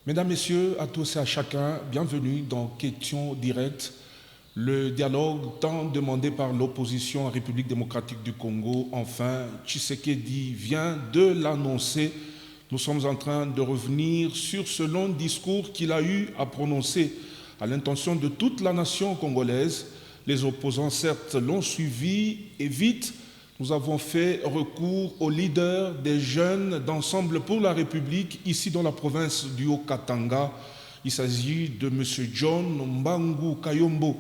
Mesdames, Messieurs, à tous et à chacun, bienvenue dans Questions directes, le dialogue tant demandé par l'opposition en République démocratique du Congo. Enfin, Tshisekedi vient de l'annoncer. Nous sommes en train de revenir sur ce long discours qu'il a eu à prononcer à l'intention de toute la nation congolaise. Les opposants, certes, l'ont suivi et vite. Nous avons fait recours aux leaders des jeunes d'Ensemble pour la République, ici dans la province du Haut-Katanga. Il s'agit de M. John Mbangu Kayombo.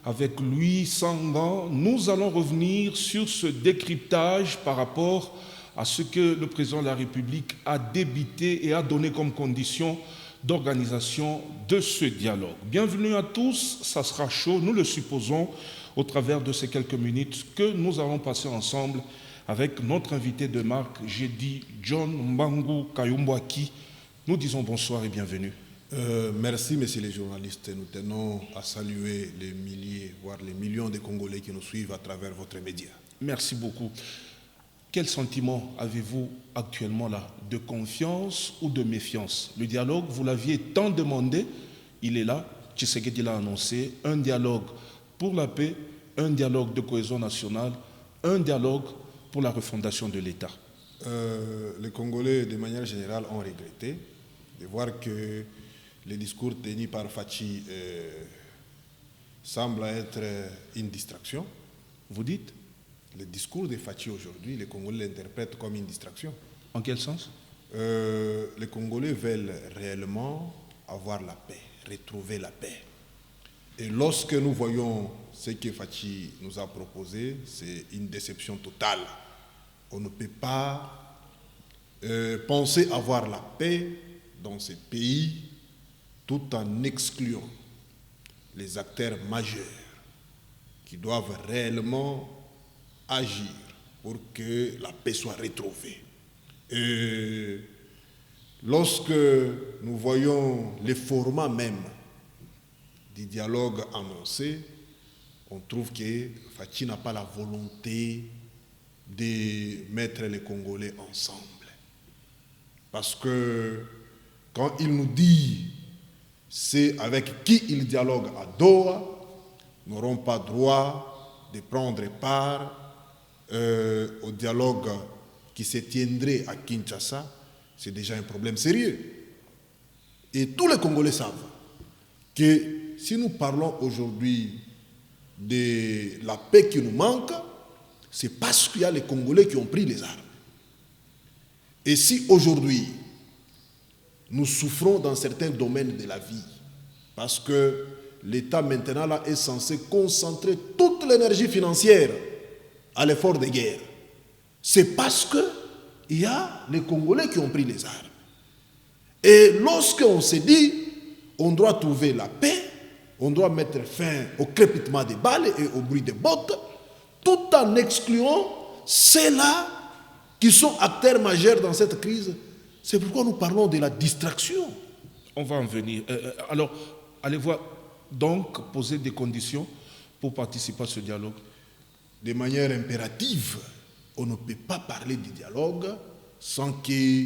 Avec lui, Sangan, nous allons revenir sur ce décryptage par rapport à ce que le président de la République a débité et a donné comme condition d'organisation de ce dialogue. Bienvenue à tous, ça sera chaud, nous le supposons, au travers de ces quelques minutes que nous allons passer ensemble avec notre invité de marque, j'ai dit John Mbangu Kayombo à qui nous disons bonsoir et bienvenue. Merci, messieurs les journalistes. Nous tenons à saluer les milliers, voire les millions de Congolais qui nous suivent à travers votre média. Merci beaucoup. Quel sentiment avez-vous actuellement là? De confiance ou de méfiance? Le dialogue, vous l'aviez tant demandé, il est là, Tshisekedi l'a annoncé, un dialogue pour la paix, un dialogue de cohésion nationale, un dialogue pour la refondation de l'État. Les Congolais, de manière générale, ont regretté de voir que les discours tenus par Fachi semblent être une distraction. Vous dites? Le discours de Fachi aujourd'hui, les Congolais l'interprètent comme une distraction. En quel sens? Les Congolais veulent réellement avoir la paix, retrouver la paix. Et lorsque nous voyons ce que Fachi nous a proposé, c'est une déception totale. On ne peut pas penser avoir la paix dans ce pays tout en excluant les acteurs majeurs qui doivent réellement agir pour que la paix soit retrouvée. Et lorsque nous voyons les formats même du dialogue annoncé, on trouve que Fachi n'a pas la volonté de mettre les Congolais ensemble. Parce que quand il nous dit c'est avec qui il dialogue à Doha, n'auront pas droit de prendre part au dialogue qui se tiendrait à Kinshasa, c'est déjà un problème sérieux. Et tous les Congolais savent que si nous parlons aujourd'hui de la paix qui nous manque, c'est parce qu'il y a les Congolais qui ont pris les armes. Et si aujourd'hui, nous souffrons dans certains domaines de la vie, parce que l'État maintenant là est censé concentrer toute l'énergie financière à l'effort de guerre, c'est parce qu'il y a les Congolais qui ont pris les armes. Et lorsqu'on se dit, on doit trouver la paix, on doit mettre fin au crépitement des balles et au bruit des bottes, tout en excluant ceux-là qui sont acteurs majeurs dans cette crise. C'est pourquoi nous parlons de la distraction. On va en venir. Alors, allez-vous donc poser des conditions pour participer à ce dialogue? De manière impérative, on ne peut pas parler du dialogue sans que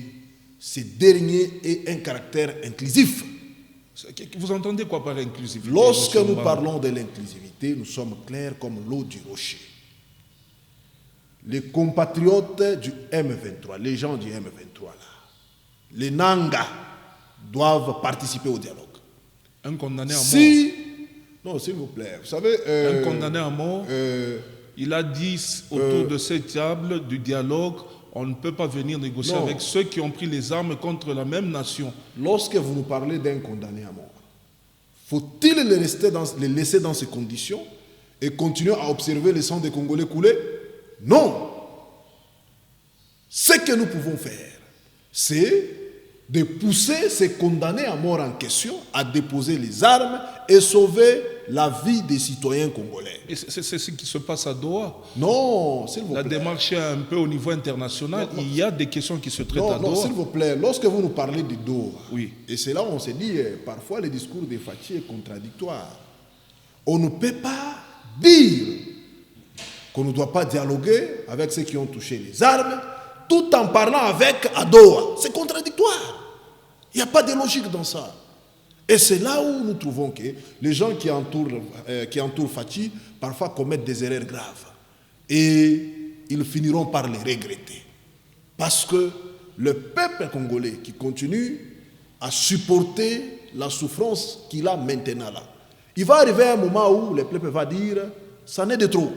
ce dernier ait un caractère inclusif. Vous entendez quoi par inclusivité? Lorsque nous parlons de l'inclusivité, nous sommes clairs comme l'eau du rocher. Les compatriotes du M23, les gens du M23 là, les Nanga doivent participer au dialogue. Un condamné à mort? Non, s'il vous plaît, vous savez... un condamné à mort, il a dit autour de cette table du dialogue, on ne peut pas venir négocier avec ceux qui ont pris les armes contre la même nation. Lorsque vous nous parlez d'un condamné à mort, faut-il les laisser dans ces conditions et continuer à observer le sang des Congolais couler? Non. Ce que nous pouvons faire, c'est de pousser ces condamnés à mort en question à déposer les armes et sauver la vie des citoyens congolais. Et c'est ce qui se passe à Doha. Non, s'il vous plaît. La démarche est un peu au niveau international. Non. Il y a des questions qui se traitent à Doha. Non, s'il vous plaît, lorsque vous nous parlez de Doha, oui. Et c'est là où on se dit, parfois le discours de Fachi est contradictoire. On ne peut pas dire qu'on ne doit pas dialoguer avec ceux qui ont touché les armes, tout en parlant avec à Doha. C'est contradictoire. Il n'y a pas de logique dans ça. Et c'est là où nous trouvons que les gens qui entourent Fachi parfois commettent des erreurs graves. Et ils finiront par les regretter. Parce que le peuple congolais qui continue à supporter la souffrance qu'il a maintenant là, il va arriver un moment où le peuple va dire ça n'est de trop.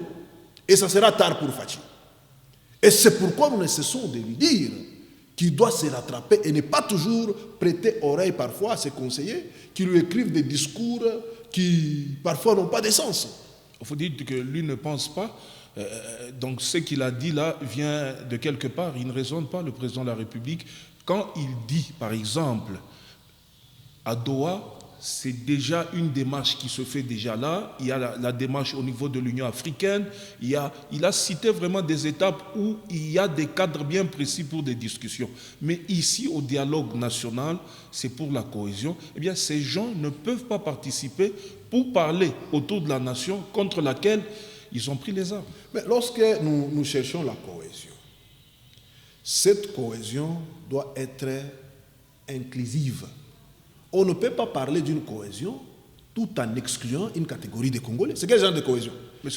Et ça sera tard pour Fachi. Et c'est pourquoi nous ne cessons de lui dire qu'il doit se rattraper et ne pas toujours prêter oreille parfois à ses conseillers qui lui écrivent des discours qui parfois n'ont pas de sens. Il faut dire que lui ne pense pas. Donc ce qu'il a dit là vient de quelque part. Il ne raisonne pas, le président de la République. Quand il dit, par exemple, à Doha, c'est déjà une démarche qui se fait déjà là. Il y a la démarche au niveau de l'Union africaine. Il a cité vraiment des étapes où il y a des cadres bien précis pour des discussions. Mais ici, au dialogue national, c'est pour la cohésion. Eh bien, ces gens ne peuvent pas participer pour parler autour de la nation contre laquelle ils ont pris les armes. Mais lorsque nous cherchons la cohésion, cette cohésion doit être inclusive. On ne peut pas parler d'une cohésion tout en excluant une catégorie de Congolais. C'est quel genre de cohésion?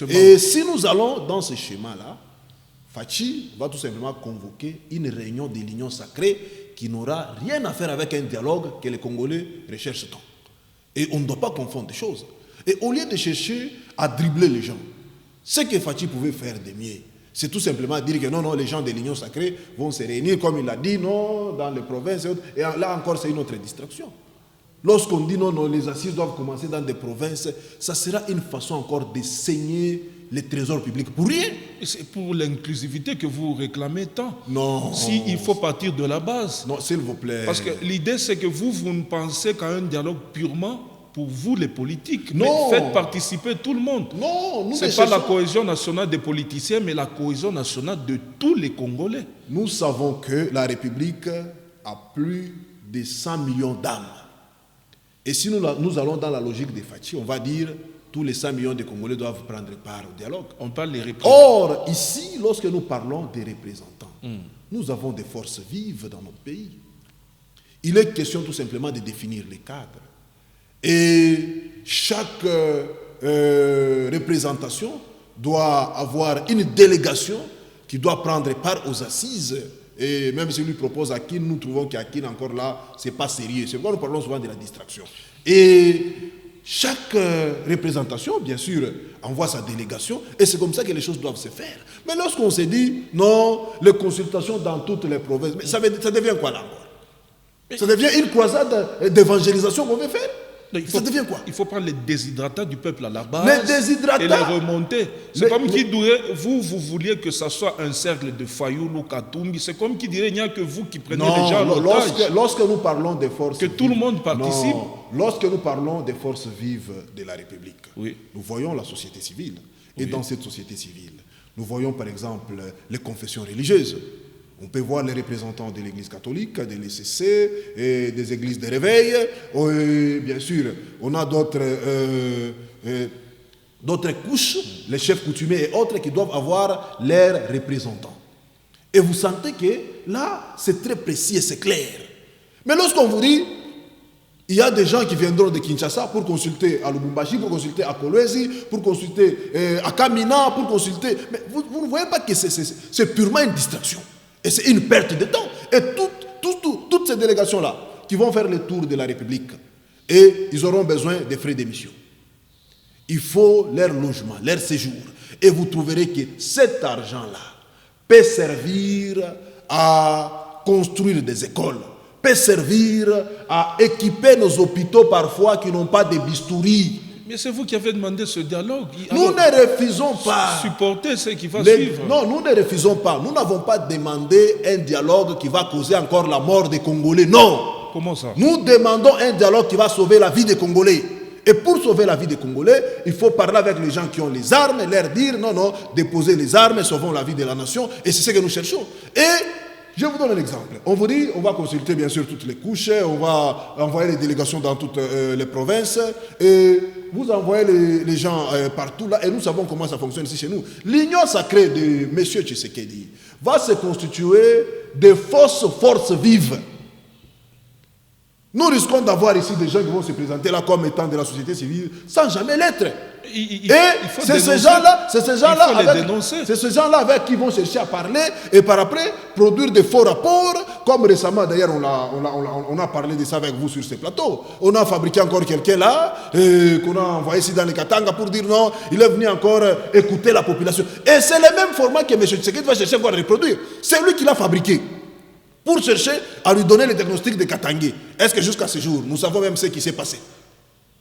Et si nous allons dans ce schéma-là, Fachi va tout simplement convoquer une réunion de l'Union sacrée qui n'aura rien à faire avec un dialogue que les Congolais recherchent tant. Et on ne doit pas confondre des choses. Et au lieu de chercher à dribbler les gens, ce que Fachi pouvait faire de mieux, c'est tout simplement dire que non, les gens de l'Union sacrée vont se réunir, comme il l'a dit, non, dans les provinces. Et là encore, c'est une autre distraction. Lorsqu'on dit non, les assises doivent commencer dans des provinces, ça sera une façon encore de saigner les trésors publics pour rien. C'est pour l'inclusivité que vous réclamez tant. Non. Si il faut partir de la base. Non, s'il vous plaît. Parce que l'idée, c'est que vous ne pensez qu'à un dialogue purement pour vous, les politiques. Non. Mais faites participer tout le monde. Non, ce n'est pas la cohésion nationale des politiciens, mais la cohésion nationale de tous les Congolais. Nous savons que la République a plus de 100 millions d'âmes. Et si nous allons dans la logique des Fachi, on va dire tous les 100 millions de Congolais doivent prendre part au dialogue. On parle des représentants. Or, ici, lorsque nous parlons des représentants, nous avons des forces vives dans notre pays. Il est question tout simplement de définir les cadres. Et chaque représentation doit avoir une délégation qui doit prendre part aux assises. Et même si lui propose Akin, nous trouvons qu'Akin encore là, ce n'est pas sérieux. C'est pourquoi nous parlons souvent de la distraction. Et chaque représentation, bien sûr, envoie sa délégation. Et c'est comme ça que les choses doivent se faire. Mais lorsqu'on se dit, non, les consultations dans toutes les provinces, mais ça devient quoi là encore? Ça devient une croisade d'évangélisation qu'on veut faire? Ça devient quoi? Il faut prendre les déshydratats du peuple à la base et les remonter. C'est comme qui dirait, vous vouliez que ça soit un cercle de Fayoulou, Katumbi. C'est comme qui dirait, il n'y a que vous qui prenez les gens en otage. Lorsque nous parlons des forces que tout le monde participe. Non, lorsque nous parlons des forces vives de la République, oui, nous voyons la société civile. Et dans cette société civile, nous voyons par exemple les confessions religieuses. On peut voir les représentants de l'Église catholique, de l'ECC, et des églises de réveil. Et bien sûr, on a d'autres couches, les chefs coutumiers et autres qui doivent avoir leurs représentants. Et vous sentez que là, c'est très précis et c'est clair. Mais lorsqu'on vous dit, il y a des gens qui viendront de Kinshasa pour consulter à Lubumbashi, pour consulter à Kolwezi, pour consulter à Kamina, pour consulter... Mais vous ne voyez pas que c'est purement une distraction. Et c'est une perte de temps. Et toutes ces délégations-là qui vont faire le tour de la République, et ils auront besoin des frais d'émission. Il faut leur logement, leur séjour. Et vous trouverez que cet argent-là peut servir à construire des écoles, peut servir à équiper nos hôpitaux parfois qui n'ont pas de bistouri. Mais c'est vous qui avez demandé ce dialogue. Nous ne refusons pas. Supporter ce qui va suivre. Non, nous ne refusons pas. Nous n'avons pas demandé un dialogue qui va causer encore la mort des Congolais. Non. Comment ça? Nous demandons un dialogue qui va sauver la vie des Congolais. Et pour sauver la vie des Congolais, il faut parler avec les gens qui ont les armes et leur dire non, déposez les armes et sauvons la vie de la nation. Et c'est ce que nous cherchons. Et je vous donne un exemple. On vous dit, on va consulter bien sûr toutes les couches, on va envoyer les délégations dans toutes les provinces, et vous envoyez les gens partout là, et nous savons comment ça fonctionne ici chez nous. L'union sacrée de M. Nous risquons d'avoir ici des gens qui vont se présenter là comme étant de la société civile sans jamais l'être. Et c'est ces gens-là, avec qui ils vont chercher à parler et par après produire des faux rapports, comme récemment d'ailleurs on a parlé de ça avec vous sur ces plateaux. On a fabriqué encore quelqu'un là, qu'on a envoyé ici dans les Katanga pour dire non, il est venu encore écouter la population. Et c'est le même format que M. Tshisekedi va chercher encore à reproduire. C'est lui qui l'a fabriqué, pour chercher à lui donner le diagnostic de Katangé. Est-ce que jusqu'à ce jour, nous savons même ce qui s'est passé?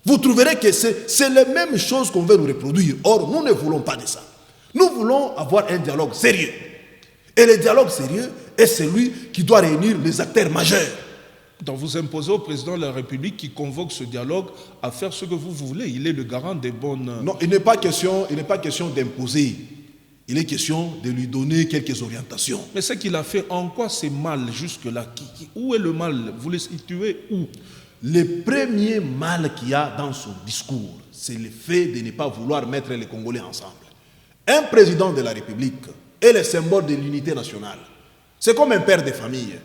Vous trouverez que c'est les mêmes choses qu'on veut nous reproduire. Or, nous ne voulons pas de ça. Nous voulons avoir un dialogue sérieux. Et le dialogue sérieux est celui qui doit réunir les acteurs majeurs. Donc vous imposez au président de la République qui convoque ce dialogue à faire ce que vous voulez. Il est le garant des bonnes... Non, il n'est pas question d'imposer. Il est question de lui donner quelques orientations. Mais ce qu'il a fait, en quoi c'est mal jusque-là? Où est le mal? Vous le situez où? Le premier mal qu'il y a dans son discours, c'est le fait de ne pas vouloir mettre les Congolais ensemble. Un président de la République est le symbole de l'unité nationale. C'est comme un père de famille.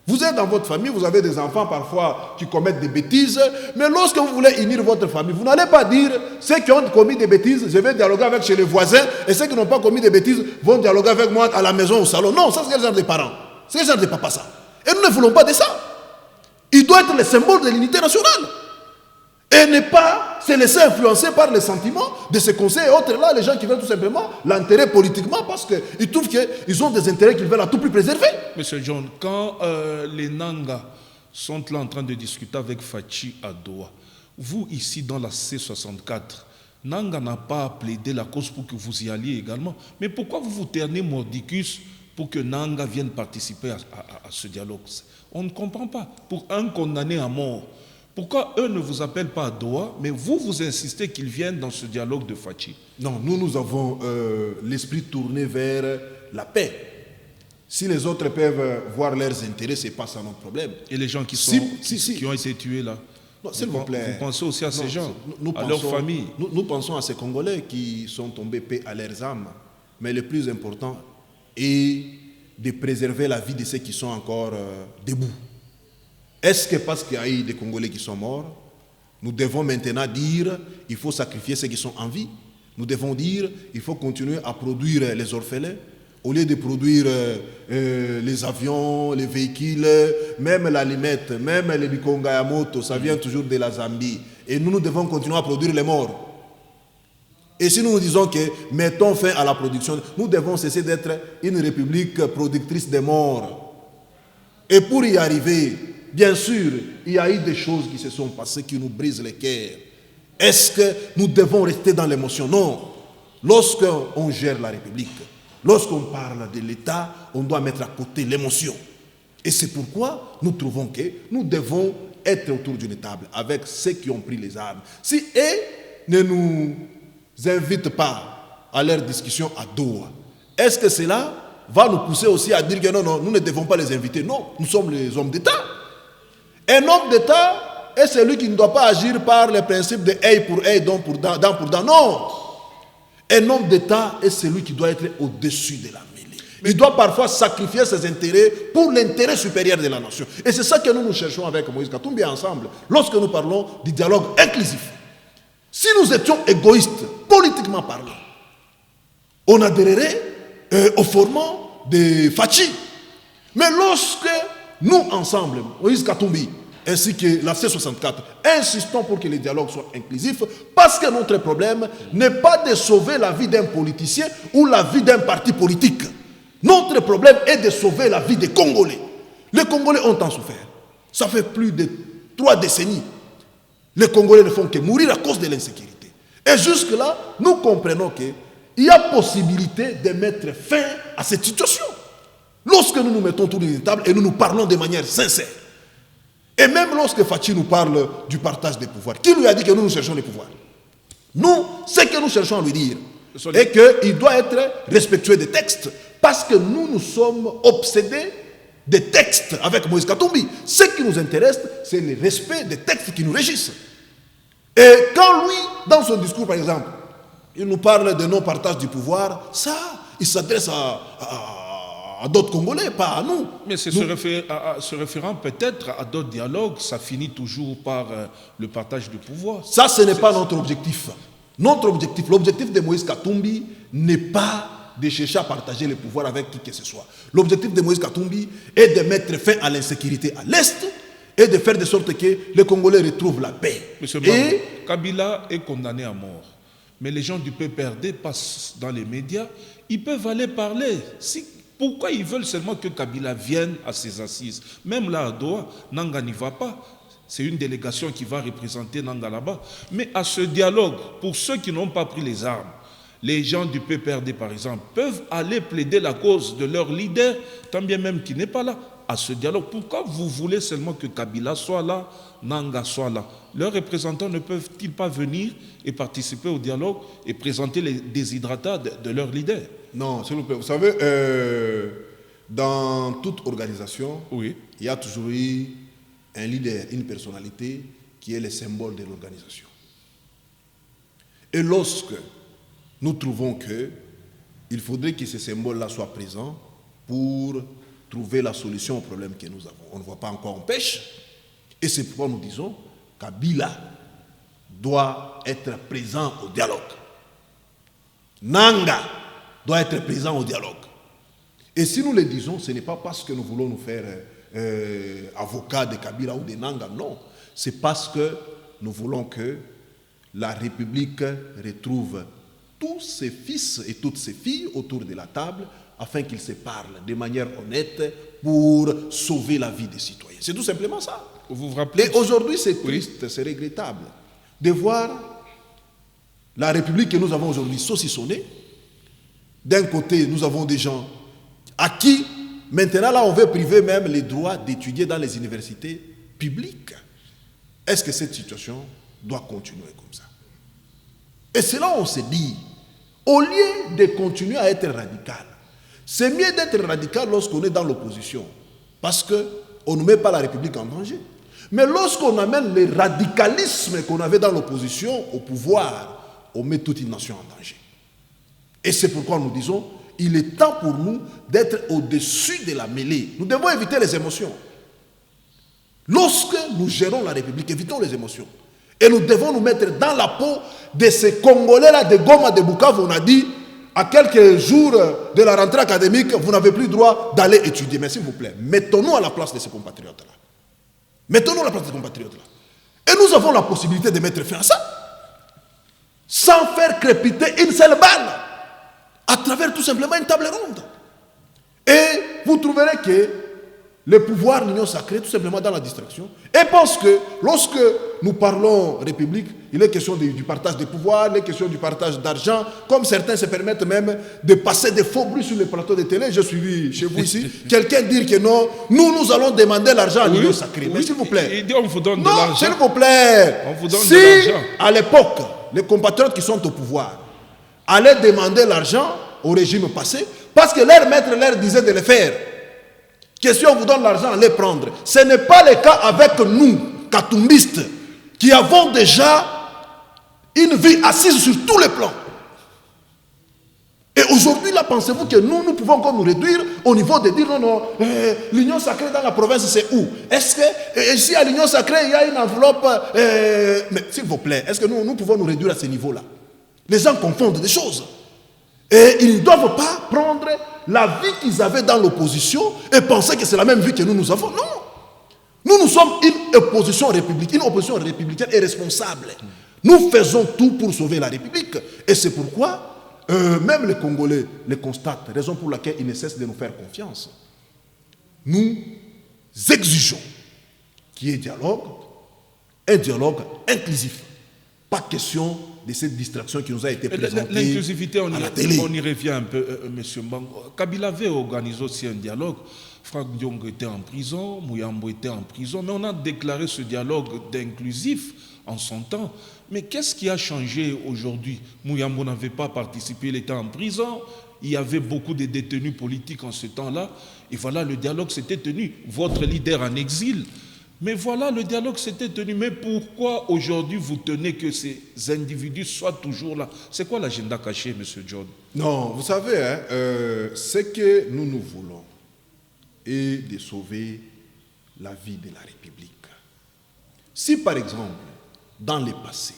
Vous êtes dans votre famille, vous avez des enfants parfois qui commettent des bêtises, mais lorsque vous voulez unir votre famille, vous n'allez pas dire ceux qui ont commis des bêtises, je vais dialoguer avec chez les voisins, et ceux qui n'ont pas commis des bêtises vont dialoguer avec moi à la maison, au salon. Non, ça c'est le genre de parents. C'est le genre de papa ça. Et nous ne voulons pas de ça. Il doit être le symbole de l'unité nationale. Et ne pas se laisser influencer par les sentiments de ces conseils et autres là, les gens qui veulent tout simplement l'intérêt politiquement parce qu'ils trouvent qu'ils ont des intérêts qu'ils veulent à tout prix préserver. Monsieur John, quand les Nanga sont là en train de discuter avec Fachi à Doha, vous ici dans la C64, Nanga n'a pas plaidé la cause pour que vous y alliez également. Mais pourquoi vous vous ternez mordicus pour que Nanga vienne participer à ce dialogue? On ne comprend pas. Pour un condamné à mort, pourquoi eux ne vous appellent pas à Doha, mais vous insistez qu'ils viennent dans ce dialogue de Fachi? Non, nous avons l'esprit tourné vers la paix. Si les autres peuvent voir leurs intérêts, ce n'est pas ça notre problème. Et les gens qui ont été tués là? Non, s'il vous plaît. Vous pensez aussi à ces gens, à leurs familles? Nous pensons à ces Congolais qui sont tombés paix à leurs âmes. Mais le plus important est de préserver la vie de ceux qui sont encore debout. Est-ce que parce qu'il y a eu des Congolais qui sont morts, nous devons maintenant dire qu'il faut sacrifier ceux qui sont en vie? Nous devons dire qu'il faut continuer à produire les orphelins au lieu de produire les avions, les véhicules, même l'allimette, même les bikonga ya moto, ça vient toujours de la Zambie. Et nous devons continuer à produire les morts. Et si nous nous disons que mettons fin à la production, nous devons cesser d'être une république productrice de morts. Et pour y arriver, bien sûr, il y a eu des choses qui se sont passées qui nous brisent les cœurs. Est-ce que nous devons rester dans l'émotion? Non. Lorsqu'on gère la République, lorsqu'on parle de l'État, on doit mettre à côté l'émotion. Et c'est pourquoi nous trouvons que nous devons être autour d'une table avec ceux qui ont pris les armes. Si eux ne nous invitent pas à leur discussion à Doha, est-ce que cela va nous pousser aussi à dire que non, nous ne devons pas les inviter? Non, nous sommes les hommes d'État. Un homme d'État est celui qui ne doit pas agir par le principe de œil pour œil, dent pour dent. Non. Un homme d'État est celui qui doit être au-dessus de la mêlée. Il doit parfois sacrifier ses intérêts pour l'intérêt supérieur de la nation. Et c'est ça que nous cherchons avec Moïse Katumbi ensemble, lorsque nous parlons du dialogue inclusif. Si nous étions égoïstes, politiquement parlant, on adhérerait au format de Fachi. Mais lorsque nous, ensemble, Moïse Katumbi, ainsi que la C64, insistons pour que le dialogue soit inclusif, parce que notre problème n'est pas de sauver la vie d'un politicien ou la vie d'un parti politique. Notre problème est de sauver la vie des Congolais. Les Congolais ont tant souffert. Ça fait plus de 3 décennies. Les Congolais ne font que mourir à cause de l'insécurité. Et jusque-là, nous comprenons qu'il y a possibilité de mettre fin à cette situation. Lorsque nous nous mettons autour d'une table et nous nous parlons de manière sincère. Et même lorsque Fachi nous parle du partage des pouvoirs, qui lui a dit que nous cherchons les pouvoirs? Nous, ce que nous cherchons à lui dire est qu'il doit être respectueux des textes, parce que nous sommes obsédés des textes avec Moïse Katumbi. Ce qui nous intéresse, c'est le respect des textes qui nous régissent. Et quand lui, dans son discours par exemple, il nous parle de non-partage du pouvoir, ça, il s'adresse à d'autres Congolais, pas à nous. Mais c'est se référant peut-être à d'autres dialogues, ça finit toujours par le partage du pouvoir. Ça, ce n'est pas notre objectif. Notre objectif, l'objectif de Moïse Katumbi n'est pas de chercher à partager le pouvoir avec qui que ce soit. L'objectif de Moïse Katumbi est de mettre fin à l'insécurité à l'Est et de faire de sorte que les Congolais retrouvent la paix. Monsieur Bambo, Kabila est condamné à mort. Mais les gens du PPRD passent dans les médias, ils peuvent aller parler. Pourquoi ils veulent seulement que Kabila vienne à ses assises? Même là à Doha, Nanga n'y va pas. C'est une délégation qui va représenter Nanga là-bas. Mais à ce dialogue, pour ceux qui n'ont pas pris les armes, les gens du PPRD par exemple, peuvent aller plaider la cause de leur leader, tant bien même qu'il n'est pas là. À ce dialogue, pourquoi vous voulez seulement que Kabila soit là, Nanga soit là? Leurs représentants ne peuvent-ils pas venir et participer au dialogue et présenter les déshydratats de leur leader? Non, s'il vous plaît. Vous savez, dans toute organisation, oui, il y a toujours eu un leader, une personnalité qui est le symbole de l'organisation. Et lorsque nous trouvons qu'il faudrait que ce symbole-là soit présent pour trouver la solution au problème que nous avons. On ne voit pas encore, on pêche. Et c'est pourquoi nous disons Kabila doit être présent au dialogue. Nanga doit être présent au dialogue. Et si nous le disons, ce n'est pas parce que nous voulons nous faire avocat de Kabila ou de Nanga, non. C'est parce que nous voulons que la République retrouve tous ses fils et toutes ses filles autour de la table afin qu'ils se parlent de manière honnête pour sauver la vie des citoyens. C'est tout simplement ça. Vous vous rappelez? Et aujourd'hui, c'est triste, c'est regrettable de voir la République que nous avons aujourd'hui saucissonnée. D'un côté, nous avons des gens à qui, maintenant, là, on veut priver même les droits d'étudier dans les universités publiques. Est-ce que cette situation doit continuer comme ça? Et c'est là où on se dit, au lieu de continuer à être radical, c'est mieux d'être radical lorsqu'on est dans l'opposition, parce qu'on ne met pas la République en danger. Mais lorsqu'on amène le radicalisme qu'on avait dans l'opposition au pouvoir, on met toute une nation en danger. Et c'est pourquoi nous disons, il est temps pour nous d'être au-dessus de la mêlée. Nous devons éviter les émotions. Lorsque nous gérons la République, évitons les émotions. Et nous devons nous mettre dans la peau de ces Congolais-là de Goma, de Bukavu. On a dit, à quelques jours de la rentrée académique, vous n'avez plus le droit d'aller étudier. Mais s'il vous plaît, mettons-nous à la place de ces compatriotes-là. Mettons-nous à la place de ces compatriotes-là. Et nous avons la possibilité de mettre fin à ça, sans faire crépiter une seule balle, à travers tout simplement une table ronde. Et vous trouverez que le pouvoir, l'union sacrée, tout simplement dans la distraction, et pense que lorsque nous parlons République, il est question du partage des pouvoirs, il est question du partage d'argent, comme certains se permettent même de passer des faux bruits sur les plateaux de télé. J'ai suivi chez vous ici, quelqu'un dire que non, nous allons demander l'argent à l'union sacrée. Oui, mais s'il vous plaît. Il dit on vous donne de l'argent. Non, s'il vous plaît. On vous donne si, de l'argent. À l'époque, les compatriotes qui sont au pouvoir allaient demander l'argent au régime passé, parce que leur maître leur disait de le faire. Que si on vous donne l'argent, allez prendre. Ce n'est pas le cas avec nous, katumbistes, qui avons déjà une vie assise sur tous les plans. Et aujourd'hui, là, pensez-vous que nous pouvons encore nous réduire au niveau de dire non, l'union sacrée dans la province, c'est où? Est-ce que ici à l'union sacrée, il y a une enveloppe mais s'il vous plaît, est-ce que nous pouvons nous réduire à ce niveau-là? Les gens confondent des choses. Et ils ne doivent pas prendre la vie qu'ils avaient dans l'opposition et penser que c'est la même vie que nous avons. Non. Nous sommes une opposition républicaine et responsable. Nous faisons tout pour sauver la République. Et c'est pourquoi, même les Congolais le constatent, raison pour laquelle ils ne cessent de nous faire confiance. Nous exigeons qu'il y ait un dialogue inclusif. Pas question de cette distraction qui nous a été présentée. L'inclusivité, on y revient un peu, M. Mbango. Kabila avait organisé aussi un dialogue. Franck Diongo était en prison, Mouyambo était en prison, mais on a déclaré ce dialogue d'inclusif en son temps. Mais qu'est-ce qui a changé aujourd'hui? Mouyambo n'avait pas participé, il était en prison, il y avait beaucoup de détenus politiques en ce temps-là, et voilà, le dialogue s'était tenu. Votre leader en exil. Mais voilà, le dialogue s'était tenu. Mais pourquoi aujourd'hui vous tenez que ces individus soient toujours là? C'est quoi l'agenda caché, M. John? Non, vous savez, ce que nous voulons, et de sauver la vie de la République. Si par exemple, dans le passé,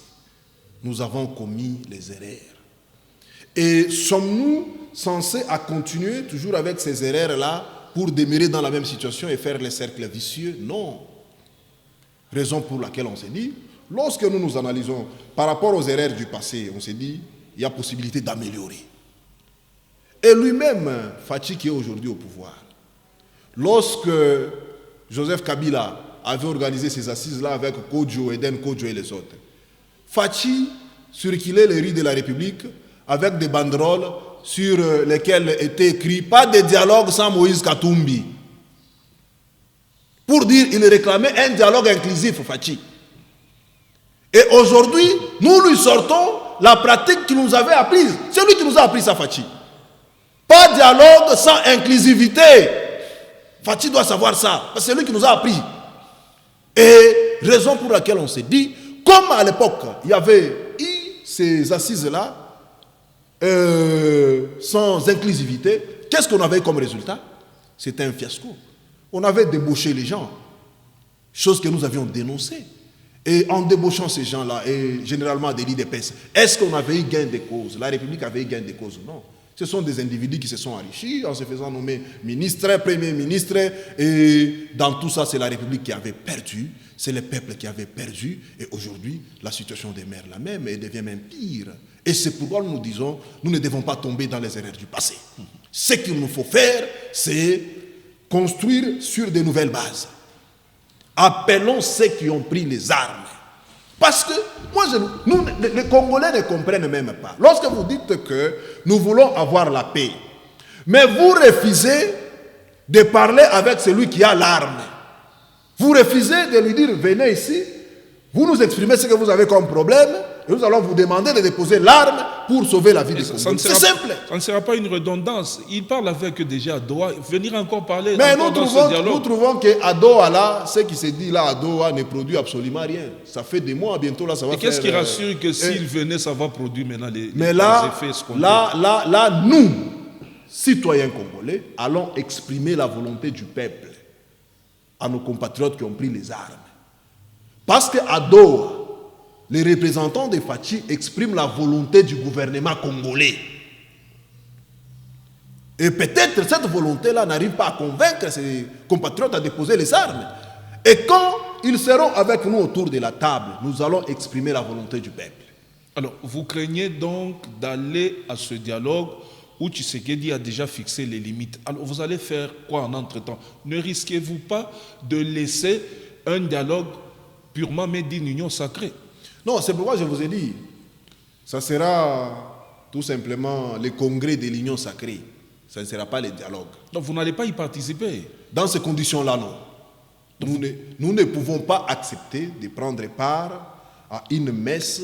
nous avons commis les erreurs, et sommes-nous censés à continuer toujours avec ces erreurs-là pour demeurer dans la même situation et faire les cercles vicieux? Non. Raison pour laquelle on s'est dit, lorsque nous nous analysons par rapport aux erreurs du passé, on s'est dit, il y a possibilité d'améliorer. Et lui-même, Fachi qui est aujourd'hui au pouvoir, lorsque Joseph Kabila avait organisé ces assises-là avec Kodjo, Eden Kodjo et les autres, Fachi circulait les rues de la République avec des banderoles sur lesquelles était écrit « Pas de dialogue sans Moïse Katumbi ». Pour dire qu'il réclamait un dialogue inclusif, Fachi. Et aujourd'hui, nous lui sortons la pratique qu'il nous avait apprise. C'est lui qui nous a appris ça, Fachi. Pas de dialogue sans inclusivité. Fachi doit savoir ça, parce que c'est lui qui nous a appris. Et raison pour laquelle on s'est dit, comme à l'époque, il y avait eu ces assises-là, sans inclusivité, qu'est-ce qu'on avait comme résultat? C'était un fiasco. On avait débauché les gens, chose que nous avions dénoncée. Et en débauchant ces gens-là, et généralement des lits d'épaisse, est-ce qu'on avait eu gain de cause? La République avait eu gain de cause? Non. Ce sont des individus qui se sont enrichis en se faisant nommer ministre, premier ministre, et dans tout ça, c'est la République qui avait perdu, c'est le peuple qui avait perdu, et aujourd'hui, la situation demeure la même et devient même pire. Et c'est pourquoi nous disons, nous ne devons pas tomber dans les erreurs du passé. Ce qu'il nous faut faire, c'est construire sur de nouvelles bases. Appelons ceux qui ont pris les armes. Parce que, nous, les Congolais ne comprennent même pas. Lorsque vous dites que nous voulons avoir la paix, mais vous refusez de parler avec celui qui a l'arme. Vous refusez de lui dire, venez ici, vous nous exprimez ce que vous avez comme problème, et nous allons vous demander de déposer l'arme pour sauver la vie des Congolais. C'est simple. Ça ne sera pas une redondance. Il parle avec déjà Doha. Venir encore parler. Mais nous trouvons qu'à Doha, là, ce qui se dit là à Doha ne produit absolument rien. Ça fait des mois, bientôt là, ça va faire... Qu'est-ce qui rassure que s'il venait, ça va produire maintenant les effets escomptés? Là, nous, citoyens congolais, allons exprimer la volonté du peuple à nos compatriotes qui ont pris les armes. Parce qu'à Doha, les représentants de Fachi expriment la volonté du gouvernement congolais. Et peut-être cette volonté-là n'arrive pas à convaincre ses compatriotes à déposer les armes. Et quand ils seront avec nous autour de la table, nous allons exprimer la volonté du peuple. Alors, vous craignez donc d'aller à ce dialogue où Tshisekedi a déjà fixé les limites. Alors, vous allez faire quoi en entre-temps? Ne risquez-vous pas de laisser un dialogue purement mais d'une union sacrée? Non, c'est pourquoi je vous ai dit, ça sera tout simplement le congrès de l'union sacrée. Ça ne sera pas le dialogue. Donc vous n'allez pas y participer? Dans ces conditions-là, non. Nous ne pouvons pas accepter de prendre part à une messe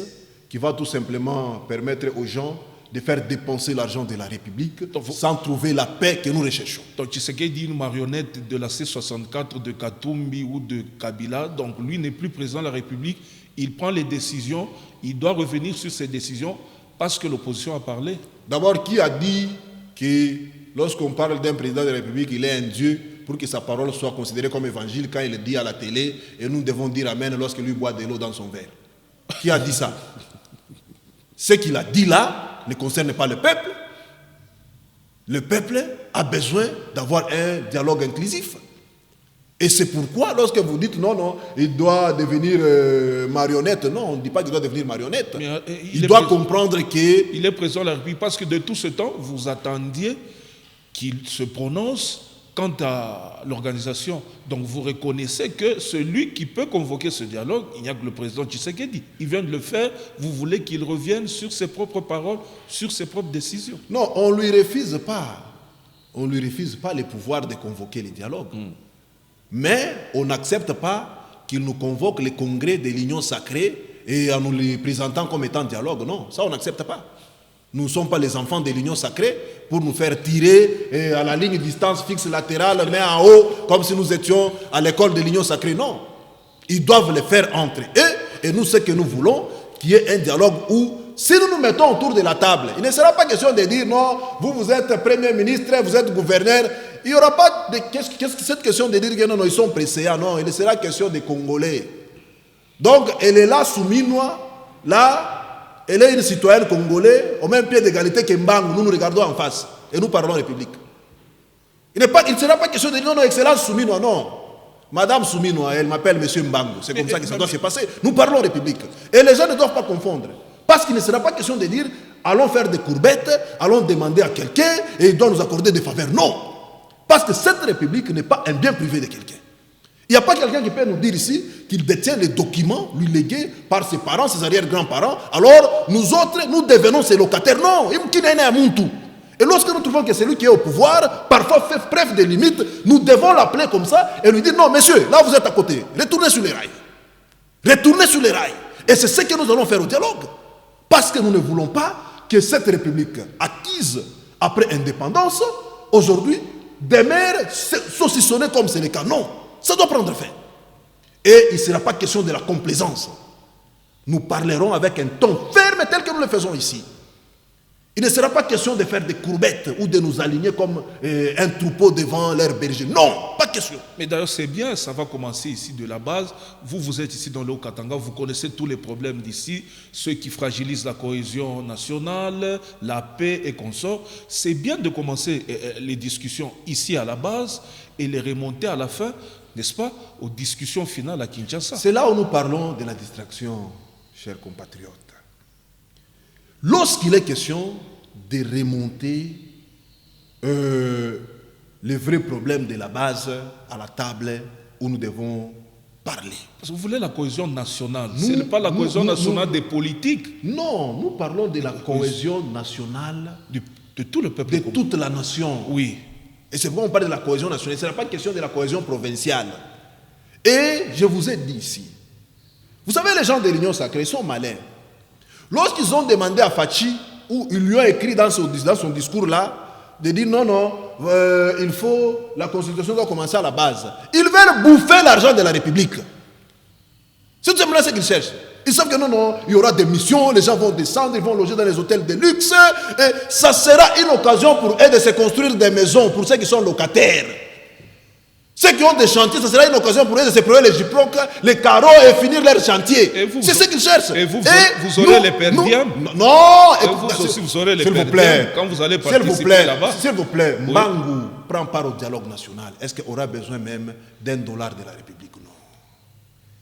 qui va tout simplement permettre aux gens de faire dépenser l'argent de la République sans trouver la paix que nous recherchons. Donc Tshisekedi, une marionnette de la C64 de Katumbi ou de Kabila, donc lui n'est plus président de la République. Il prend les décisions, il doit revenir sur ces décisions parce que l'opposition a parlé. D'abord, qui a dit que lorsqu'on parle d'un président de la République, il est un Dieu pour que sa parole soit considérée comme évangile quand il le dit à la télé et nous devons dire Amen lorsque lui boit de l'eau dans son verre? Qui a dit ça? Ce qu'il a dit là ne concerne pas le peuple. Le peuple a besoin d'avoir un dialogue inclusif. Et c'est pourquoi, lorsque vous dites non, il doit devenir marionnette, non, on ne dit pas qu'il doit devenir marionnette. Mais, il doit comprendre que... Il est président de la République parce que de tout ce temps, vous attendiez qu'il se prononce quant à l'organisation. Donc vous reconnaissez que celui qui peut convoquer ce dialogue, il n'y a que le président Tshisekedi. Il vient de le faire, vous voulez qu'il revienne sur ses propres paroles, sur ses propres décisions. Non, on ne lui refuse pas. On ne lui refuse pas le pouvoir de convoquer les dialogues. Mais on n'accepte pas qu'il nous convoque le congrès de l'union sacrée et en nous les présentant comme étant dialogue. Non, ça on n'accepte pas. Nous ne sommes pas les enfants de l'union sacrée pour nous faire tirer à la ligne de distance fixe latérale, mais en haut, comme si nous étions à l'école de l'union sacrée. Non. Ils doivent le faire entre eux et nous, ce que nous voulons, qu'il y ait un dialogue où, si nous nous mettons autour de la table, il ne sera pas question de dire non, vous êtes premier ministre, vous êtes gouverneur, il n'y aura pas de cette question de dire que non, ils sont pressés. Non, il sera question des Congolais. Donc, elle est là, Souminois, là, elle est une citoyenne congolaise, au même pied d'égalité que Mbangu. Nous nous regardons en face et nous parlons République. Il ne sera pas question de dire non, excellence Souminois, non. Madame Souminois, elle m'appelle Monsieur Mbangu. C'est comme ça que ça doit se passer. Nous parlons République. Et les gens ne doivent pas confondre. Parce qu'il ne sera pas question de dire allons faire des courbettes, allons demander à quelqu'un et il doit nous accorder des faveurs. Non. Parce que cette République n'est pas un bien privé de quelqu'un. Il n'y a pas quelqu'un qui peut nous dire ici qu'il détient les documents lui légués par ses parents, ses arrière-grands-parents. Alors, nous autres, nous devenons ses locataires. Non. Et lorsque nous trouvons que celui qui est au pouvoir, parfois fait preuve des limites, nous devons l'appeler comme ça et lui dire non, monsieur, là vous êtes à côté. Retournez sur les rails. Retournez sur les rails. Et c'est ce que nous allons faire au dialogue. Parce que nous ne voulons pas que cette République acquise après indépendance, aujourd'hui, demeure saucissonnée comme c'est le cas. Non, ça doit prendre fin. Et il ne sera pas question de la complaisance. Nous parlerons avec un ton ferme tel que nous le faisons ici. Il ne sera pas question de faire des courbettes ou de nous aligner comme un troupeau devant leur berger. Non, pas question. Mais d'ailleurs, c'est bien, ça va commencer ici de la base. Vous êtes ici dans le Haut-Katanga, vous connaissez tous les problèmes d'ici, ceux qui fragilisent la cohésion nationale, la paix et consorts. C'est bien de commencer les discussions ici à la base et les remonter à la fin, n'est-ce pas, aux discussions finales à Kinshasa. C'est là où nous parlons de la distraction, chers compatriotes. Lorsqu'il est question de remonter les vrais problèmes de la base à la table où nous devons parler. Parce que vous voulez la cohésion nationale, ce n'est pas la cohésion nationale des politiques. Non, nous parlons de la cohésion nationale de tout le peuple. De toute la nation. Oui. Et c'est pourquoi on parle de la cohésion nationale. Ce n'est pas une question de la cohésion provinciale. Et je vous ai dit ici, vous savez, les gens de l'Union sacrée sont malins. Lorsqu'ils ont demandé à Fachi, ou ils lui ont écrit dans son discours là, de dire non, il faut, la constitution doit commencer à la base. Ils veulent bouffer l'argent de la République. C'est tout simplement ce qu'ils cherchent. Ils savent que non, il y aura des missions, les gens vont descendre, ils vont loger dans les hôtels de luxe, et ça sera une occasion pour eux de se construire des maisons, pour ceux qui sont locataires. Ceux qui ont des chantiers, ça sera une occasion pour eux de se prover les gyprocs, les carreaux et finir leur chantier. C'est ce qu'ils cherchent. Et vous aurez les perdièmes. Non, et vous aussi, vous aurez les perdièmes quand vous allez participer là-bas. S'il vous plaît, oui. Mbangu prend part au dialogue national. Est-ce qu'il aura besoin même $1 de la République? Non.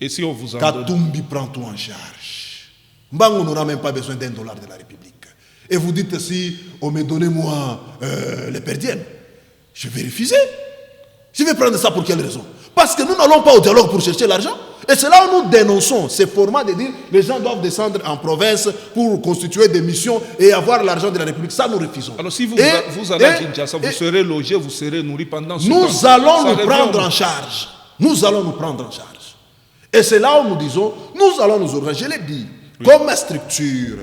Et si on vous en Katumbi prend tout en charge. Mbangu n'aura même pas besoin $1 de la République. Et vous dites si on me donnez-moi les perdièmes, je vais refuser. Je vais prendre ça pour quelle raison? Parce que nous n'allons pas au dialogue pour chercher l'argent. Et c'est là où nous dénonçons ces formats de dire les gens doivent descendre en province pour constituer des missions et avoir l'argent de la République. Ça, nous refusons. Alors si vous allez à Kinshasa, vous serez logé, vous serez nourri pendant ce temps. Nous allons nous prendre en charge. Nous allons nous prendre en charge. Et c'est là où nous disons, nous allons nous organiser. Je l'ai dit, oui. Comme structure,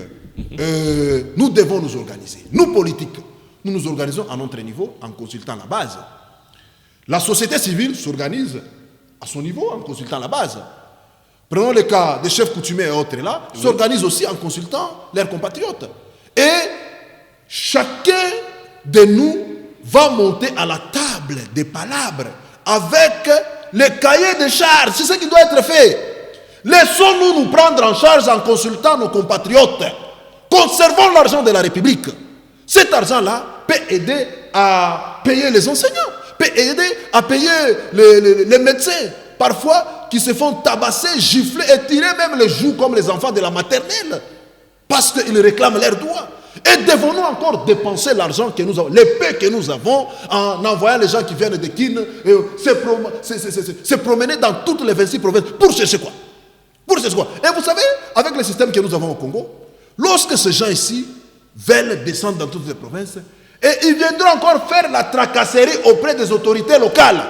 nous devons nous organiser. Nous, politiques, nous nous organisons à notre niveau en consultant la base. La société civile s'organise à son niveau en consultant la base. Prenons le cas des chefs coutumiers et autres là, oui. S'organisent aussi en consultant leurs compatriotes. Et chacun de nous va monter à la table des palabres avec les cahiers de charges. C'est ce qui doit être fait. Laissons-nous nous prendre en charge en consultant nos compatriotes. Conservons l'argent de la République. Cet argent-là peut aider à payer les enseignants, peut aider à payer les médecins, parfois qui se font tabasser, gifler et tirer même les joues comme les enfants de la maternelle, parce qu'ils réclament leurs droits. Et devons-nous encore dépenser l'argent que nous avons, l'épée que nous avons, en envoyant les gens qui viennent de Kin se promener dans toutes les 26 provinces pour chercher quoi? Pour chercher quoi? Et vous savez, avec le système que nous avons au Congo, lorsque ces gens ici veulent descendre dans toutes les provinces, et ils viendront encore faire la tracasserie auprès des autorités locales.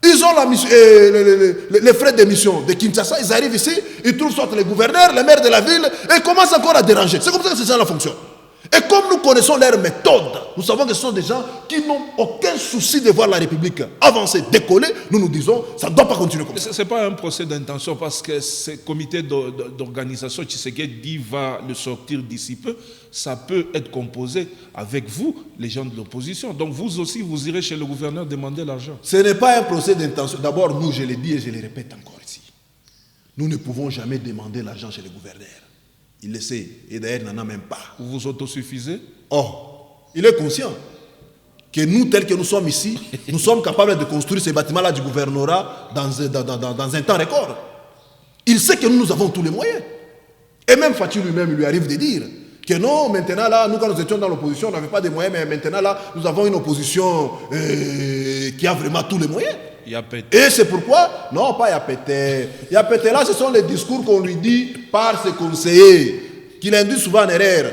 Ils ont les frais d'émission de Kinshasa, ils arrivent ici, ils trouvent soit les gouverneurs, les maires de la ville, et ils commencent encore à déranger. C'est comme ça que ces gens-là fonctionnent. Et comme nous connaissons leurs méthodes, nous savons que ce sont des gens qui n'ont aucun souci de voir la République avancer, décoller. Nous disons, ça ne doit pas continuer comme ça. Ce n'est pas un procès d'intention parce que ce comité d'organisation Tshisekedi va le sortir d'ici peu. Ça peut être composé avec vous, les gens de l'opposition. Donc vous aussi, vous irez chez le gouverneur demander l'argent. Ce n'est pas un procès d'intention. D'abord, nous, je l'ai dit et je le répète encore ici. Nous ne pouvons jamais demander l'argent chez le gouverneur. Il le sait, et d'ailleurs, il n'en a même pas. Vous vous autosuffisez? Or, il est conscient que nous, tels que nous sommes ici, nous sommes capables de construire ces bâtiments-là du gouvernorat dans un temps record. Il sait que nous avons tous les moyens. Et même Fatou lui-même, il lui arrive de dire que non, maintenant là, nous quand nous étions dans l'opposition, on n'avait pas de moyens, mais maintenant là, nous avons une opposition qui a vraiment tous les moyens. Et c'est pourquoi, non, pas Yapété. Yapété là, ce sont les discours qu'on lui dit par ses conseillers, qu'il induit souvent en erreur.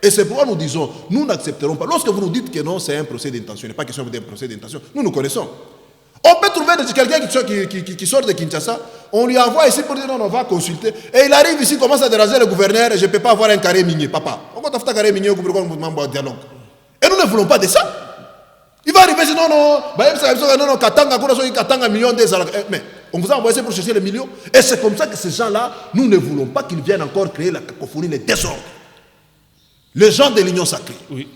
Et c'est pourquoi nous disons, nous n'accepterons pas. Lorsque vous nous dites que non, c'est un procès d'intention, il n'est pas question d'un procès d'intention, nous connaissons. On peut trouver quelqu'un qui sort de Kinshasa, on lui envoie ici pour dire non, on va consulter. Et il arrive ici, commence à déranger le gouverneur, je ne peux pas avoir un carré minier, papa. Pourquoi tu as fait un carré minier au dialogue? Et nous ne voulons pas de ça. Il va arriver, non, Katanga, million des. Mais on vous a envoyé pour chercher les millions. Et c'est comme ça que ces gens-là, nous ne voulons pas qu'ils viennent encore créer la cacophonie, les désordres. Les gens de l'Union sacrée, oui,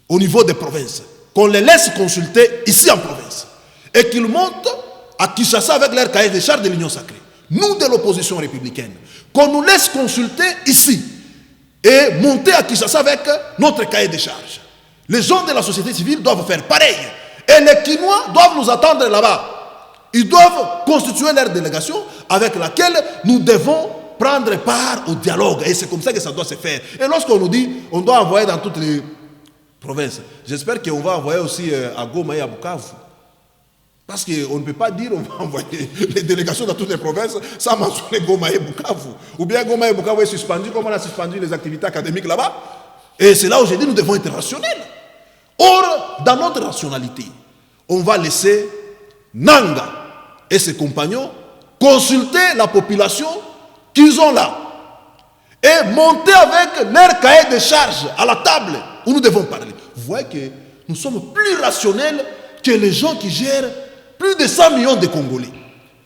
au niveau des provinces, qu'on les laisse consulter ici en province. Et qu'ils montent à Kinshasa avec leur cahier de charges de l'Union sacrée. Nous, de l'opposition républicaine, qu'on nous laisse consulter ici. Et monter à Kinshasa avec notre cahier de charges. Les gens de la société civile doivent faire pareil. Et les Kinois doivent nous attendre là-bas. Ils doivent constituer leur délégation avec laquelle nous devons prendre part au dialogue. Et c'est comme ça que ça doit se faire. Et lorsqu'on nous dit on doit envoyer dans toutes les provinces, j'espère qu'on va envoyer aussi à Goma et à Bukavu. Parce qu'on ne peut pas dire on va envoyer les délégations dans toutes les provinces sans mentionner Goma et Bukavu. Ou bien Goma et Bukavu est suspendu comme on a suspendu les activités académiques là-bas. Et c'est là où j'ai dit nous devons être rationnels. Or, dans notre rationalité, on va laisser Nanga et ses compagnons consulter la population qu'ils ont là et monter avec leur cahier de charges à la table où nous devons parler. Vous voyez que nous sommes plus rationnels que les gens qui gèrent plus de 100 millions de Congolais.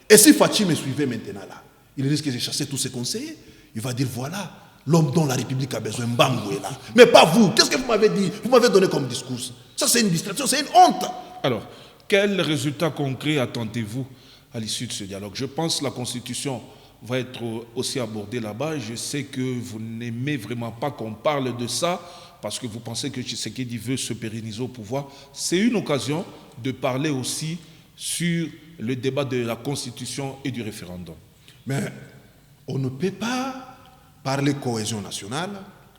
Et si Fatou me suivait maintenant là, il risque de chasser tous ses conseillers. Il va dire voilà, l'homme dont la République a besoin, Mbangou est là. Mais pas vous. Qu'est-ce que vous m'avez dit? Vous m'avez donné comme discours. Ça, c'est une distraction, c'est une honte. Alors, quel résultat concret attendez-vous à l'issue de ce dialogue? Je pense que la Constitution va être aussi abordée là-bas. Je sais que vous n'aimez vraiment pas qu'on parle de ça parce que vous pensez que Tshisekedi veut se pérenniser au pouvoir. C'est une occasion de parler aussi sur le débat de la Constitution et du référendum. Mais on ne peut pas parler cohésion nationale,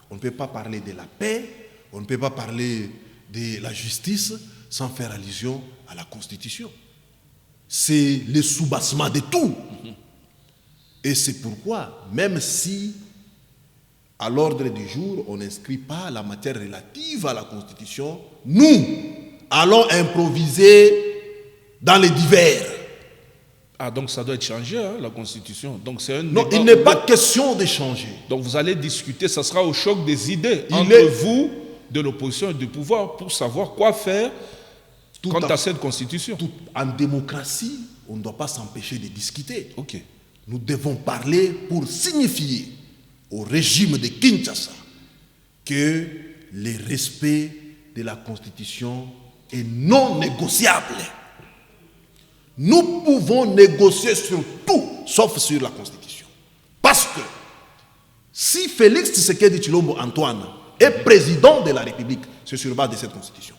on ne peut pas parler de la paix, on ne peut pas parler de la justice sans faire allusion à la Constitution. C'est le soubassement de tout. Et c'est pourquoi, même si à l'ordre du jour, on n'inscrit pas la matière relative à la Constitution, nous allons improviser dans les divers. Ah, donc ça doit être changé, hein, la Constitution. Donc c'est un non, il n'est pas question de changer. Donc vous allez discuter, ça sera au choc des idées entre vous, de l'opposition et du pouvoir, pour savoir quoi faire quant à cette Constitution. En démocratie, on ne doit pas s'empêcher de discuter. Ok. Nous devons parler pour signifier au régime de Kinshasa que le respect de la Constitution est non négociable. Nous pouvons négocier sur tout, sauf sur la Constitution. Parce que si Félix Tshisekedi Tshilombo Antoine est président de la République, c'est sur base de cette Constitution.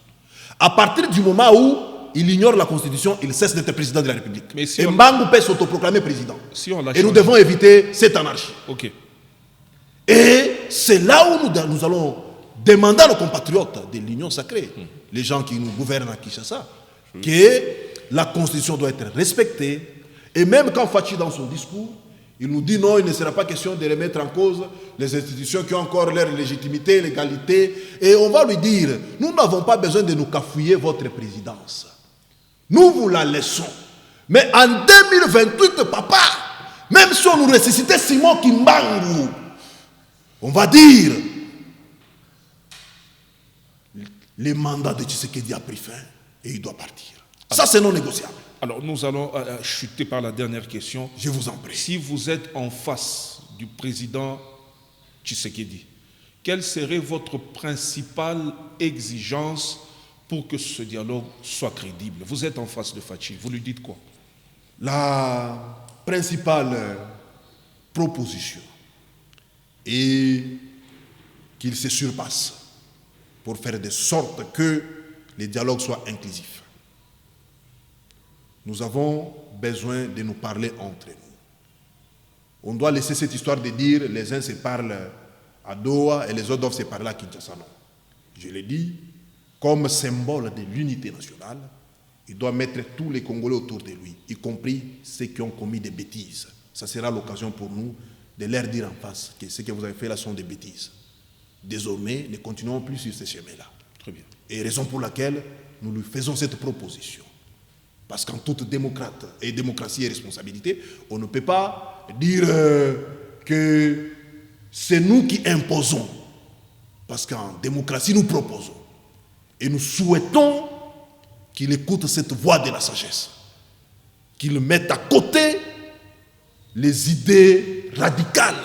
À partir du moment où il ignore la Constitution, il cesse d'être président de la République. Mais si et Mbangou peut s'autoproclamer président. Si on et nous devons éviter cette anarchie. Ok. Et c'est là où nous allons demander à nos compatriotes de l'Union sacrée, les gens qui nous gouvernent à Kinshasa, que la Constitution doit être respectée. Et même quand Fatou, dans son discours, il nous dit non, il ne sera pas question de remettre en cause les institutions qui ont encore leur légitimité, l'égalité. Et on va lui dire, nous n'avons pas besoin de nous cafouiller votre présidence. Nous vous la laissons. Mais en 2028, papa, même si on nous ressuscitait Simon Kimbangu, on va dire, le mandat de Tshisekedi a pris fin et il doit partir. Ça, c'est non négociable. Alors, nous allons chuter par la dernière question. Je vous en prie. Si vous êtes en face du président Tshisekedi, quelle serait votre principale exigence pour que ce dialogue soit crédible? Vous êtes en face de Fachi, vous lui dites quoi? La principale proposition est qu'il se surpasse pour faire de sorte que les dialogues soient inclusifs. Nous avons besoin de nous parler entre nous. On doit laisser cette histoire de dire les uns se parlent à Doha et les autres doivent se parler à Kinshasa. Non. Je l'ai dit, comme symbole de l'unité nationale, il doit mettre tous les Congolais autour de lui, y compris ceux qui ont commis des bêtises. Ça sera l'occasion pour nous de leur dire en face que ce que vous avez fait là sont des bêtises. Désormais, ne continuons plus sur ce chemin-là. Très bien. Et raison pour laquelle nous lui faisons cette proposition. Parce qu'en toute démocratie et responsabilité, on ne peut pas dire que c'est nous qui imposons. Parce qu'en démocratie, nous proposons. Et nous souhaitons qu'il écoute cette voix de la sagesse. Qu'il mette à côté les idées radicales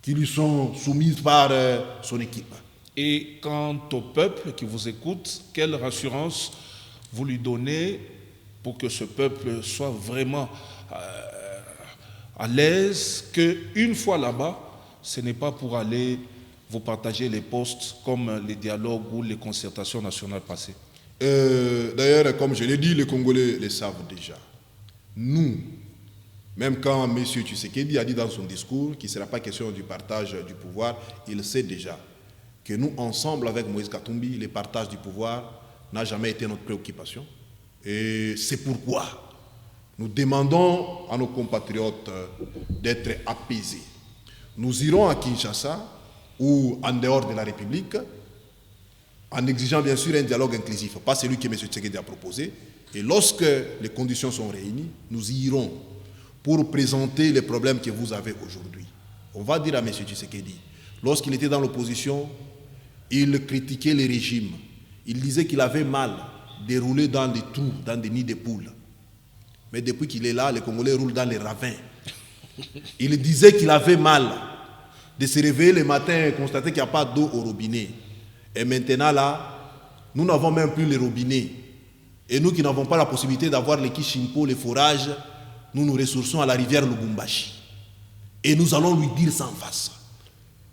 qui lui sont soumises par son équipe. Et quant au peuple qui vous écoute, quelle rassurance vous lui donnez pour que ce peuple soit vraiment à l'aise, qu'une fois là-bas, ce n'est pas pour aller vous partager les postes comme les dialogues ou les concertations nationales passées? D'ailleurs, comme je l'ai dit, les Congolais le savent déjà. Nous, même quand M. Tshisekedi a dit dans son discours qu'il ne sera pas question du partage du pouvoir, il sait déjà que nous, ensemble avec Moïse Katumbi, le partage du pouvoir n'a jamais été notre préoccupation. Et c'est pourquoi nous demandons à nos compatriotes d'être apaisés. Nous irons à Kinshasa ou en dehors de la République en exigeant bien sûr un dialogue inclusif, pas celui que M. Tshisekedi a proposé. Et lorsque les conditions sont réunies, nous irons pour présenter les problèmes que vous avez aujourd'hui. On va dire à M. Tshisekedi, lorsqu'il était dans l'opposition, il critiquait les régimes. Il disait qu'il avait mal de rouler dans des trous, dans des nids de poules. Mais depuis qu'il est là, les Congolais roulent dans les ravins. Il disait qu'il avait mal de se réveiller le matin et constater qu'il n'y a pas d'eau au robinet. Et maintenant là, nous n'avons même plus les robinets. Et nous qui n'avons pas la possibilité d'avoir les Kishimpo, les forages, nous nous ressourçons à la rivière Lubumbashi. Et nous allons lui dire ça en face.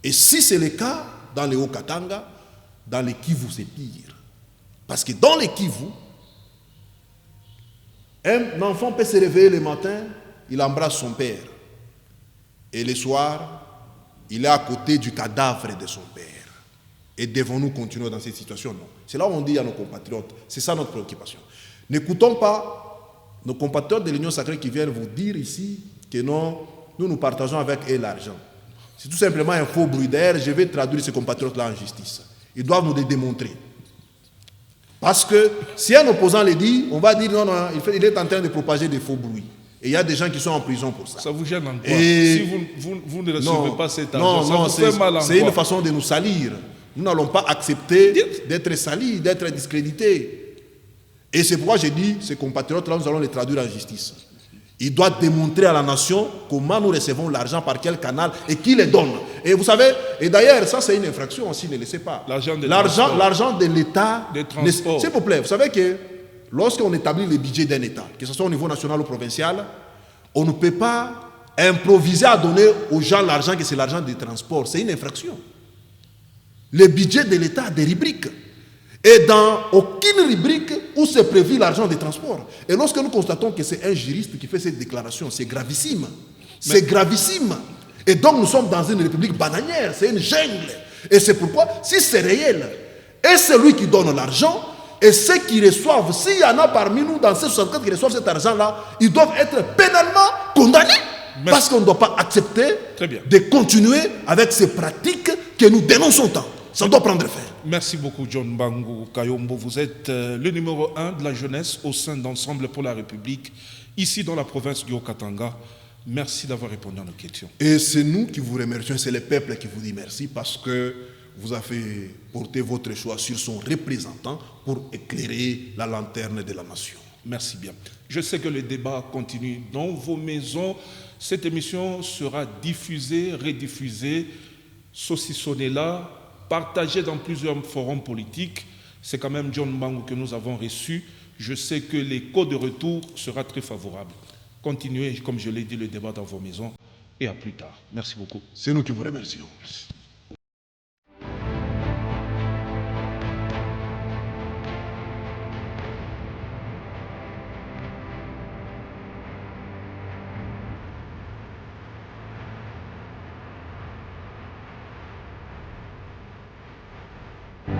Et si c'est le cas dans les Haut-Katanga, dans les Kivu, c'est pire. Parce que dans les Kivu, un enfant peut se réveiller le matin, il embrasse son père. Et le soir, il est à côté du cadavre de son père. Et devons-nous continuer dans cette situation? Non. C'est là où on dit à nos compatriotes, c'est ça notre préoccupation. N'écoutons pas nos compatriotes de l'Union sacrée qui viennent vous dire ici que non, nous partageons avec eux l'argent. C'est tout simplement un faux bruit. D'ailleurs, je vais traduire ces compatriotes-là en justice. Ils doivent nous le démontrer. Parce que si un opposant le dit, on va dire non, il est en train de propager des faux bruits. Et il y a des gens qui sont en prison pour ça. Ça vous gêne en quoi? Si vous ne recevez pas cet argent, ça vous fait mal en quoi? C'est une façon de nous salir. Nous n'allons pas accepter d'être salis, d'être discrédités. Et c'est pourquoi j'ai dit, ces compatriotes-là, nous allons les traduire en justice. Ils doivent démontrer à la nation comment nous recevons l'argent, par quel canal et qui les donne. Et vous savez, et d'ailleurs, ça c'est une infraction aussi, ne laissez pas. L'argent de l'État, s'il vous plaît, vous savez que lorsqu'on établit le budget d'un État, que ce soit au niveau national ou provincial, on ne peut pas improviser à donner aux gens l'argent que c'est l'argent des transports. C'est une infraction. Le budget de l'État a des rubriques. Et dans aucune rubrique où c'est prévu l'argent des transports. Et lorsque nous constatons que c'est un juriste qui fait cette déclaration, c'est gravissime. C'est gravissime. Et donc nous sommes dans une république bananière, c'est une jungle. Et c'est pourquoi, si c'est réel, et celui qui donne l'argent, et ceux qui reçoivent, s'il y en a parmi nous dans ces 64 qui reçoivent cet argent-là, ils doivent être pénalement condamnés. Merci. Parce qu'on ne doit pas accepter de continuer avec ces pratiques que nous dénonçons tant. Ça doit prendre fin. Merci beaucoup, John Bangu Kayombo. Vous êtes le numéro 1 de la jeunesse au sein d'Ensemble pour la République, ici dans la province du Haut-Katanga. Merci d'avoir répondu à nos questions. Et c'est nous qui vous remercions, c'est le peuple qui vous dit merci parce que vous avez porté votre choix sur son représentant pour éclairer la lanterne de la nation. Merci bien. Je sais que le débat continue dans vos maisons. Cette émission sera diffusée, rediffusée, saucissonnée là, partagée dans plusieurs forums politiques. C'est quand même John Mbangou que nous avons reçu. Je sais que l'écho de retour sera très favorable. Continuez, comme je l'ai dit, le débat dans vos maisons et à plus tard. Merci beaucoup. C'est nous qui vous remercions.